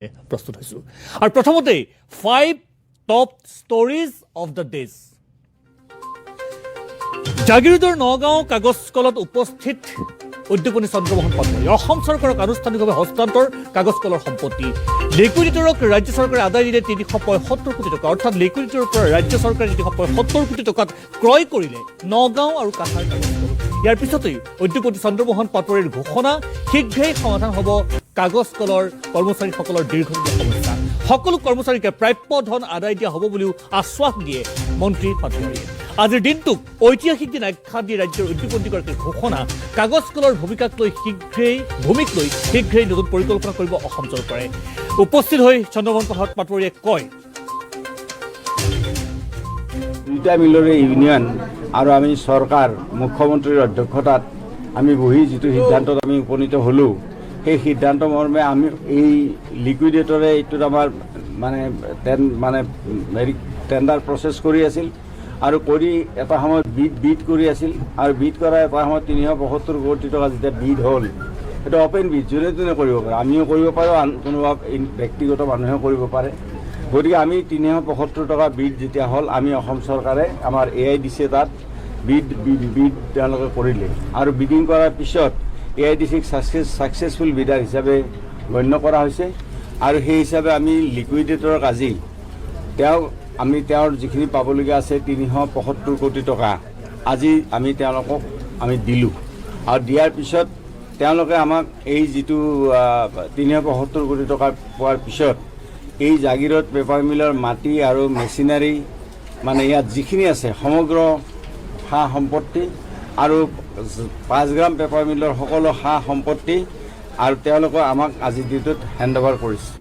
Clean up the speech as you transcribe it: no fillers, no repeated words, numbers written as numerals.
প্ৰস্তুত হৈছোঁ আৰু প্ৰথমতেই 5 top stories of the days. জাগিৰোডৰ নগাঁও কাগজ কলত উপস্থিত উদ্যোগপতি চন্দ্ৰমোহন পাটোৱাৰী। অসম চৰকাৰক আনুষ্ঠানিকভাৱে হস্তান্তৰ কাগজ কলৰ সম্পত্তি। লিকুইডিটৰক ৰাজ্য চৰকাৰে আদায় দিলে 375 কোটি টকা, অৰ্থাৎ লিকুইডিটৰৰ পৰা ৰাজ্য চৰকাৰে 375 কোটি টকাত ক্ৰয় কৰিলে নগাঁও আৰু কাছাৰ কাগজ কল। ইয়াৰ পিছতেই উদ্যোগপতি চন্দ্ৰমোহন পাটোৱাৰীৰ ঘোষণা, শীঘ্ৰেই সমাধান হ'ব কাগজ কলৰ কৰ্মচাৰীসকলৰ দীৰ্ঘদিনীয়া সমস্যা। সকলো কৰ্মচাৰীকে প্ৰাপ্য ধন আদায় দিয়া হ'ব বুলিও আশ্বাস দিয়ে মন্ত্ৰী পাটোৱাৰীয়ে। আজিৰ দিনটোক ঐতিহাসিক দিন আখ্যা দি ৰাজ্যৰ উদ্যোগপতিগৰাকীৰ ঘোষণা, কাগজ কলৰ ভূমিক লৈ শীঘ্ৰেই নতুন পৰিকল্পনা কৰিব অসম চৰকাৰে। উপস্থিত হৈ চন্দ্ৰমোহন পাটোৱাৰীয়ে কয়, দুটা মিলৰে ইউনিয়ন আৰু আমি চৰকাৰ মুখ্যমন্ত্ৰীৰ অধ্যক্ষতাত আমি বহি যিটো সিদ্ধান্তত আমি উপনীত হ'লোঁ, সেই সিদ্ধান্ত মৰ্মে আমি এই লিকুইডেটৰে এইটোত আমাৰ টেণ্ডাৰ প্ৰচেছ কৰি আছিল আৰু কৰি এটা সময়ত বিড কৰি আছিল আৰু বিড কৰা এটা সময়ত 375 কোটি টকা যেতিয়া বিড হ'ল, সেইটো অপেন বিড, যোনে যোনে কৰিব পাৰে, আমিও কৰিব পাৰোঁ, আন কোনোবা ব্যক্তিগত মানুহেও কৰিব পাৰে। গতিকে আমি 375 টকা বিড যেতিয়া হ'ল, আমি অসম চৰকাৰে আমাৰ AIDC তাত বিড তেওঁলোকে কৰিলে আৰু বিডিং কৰাৰ পিছত AIDCক ছাকচেছফুল বিডাৰ হিচাপে গণ্য কৰা হৈছে আৰু সেই হিচাপে আমি লিকুইডেটৰক আজি তেওঁৰ যিখিনি পাবলগীয়া আছে 375 কোটি টকা আজি আমি তেওঁলোকক দিলোঁ আৰু দিয়াৰ পিছত তেওঁলোকে আমাক এই যিটো 375 কোটি টকা পোৱাৰ পিছত এই জাগিৰোড পেপাৰ মিলৰ মাটি আৰু মেচিনাৰী ইয়াত যিখিনি আছে সমগ্ৰ সা সম্পত্তি আৰু 5 গ্ৰাম পেপাৰ মিলৰ সকলো সা সম্পত্তি আৰু তেওঁলোকে আমাক আজিৰ দিনটোত হেণ্ড অভাৰ কৰিছে।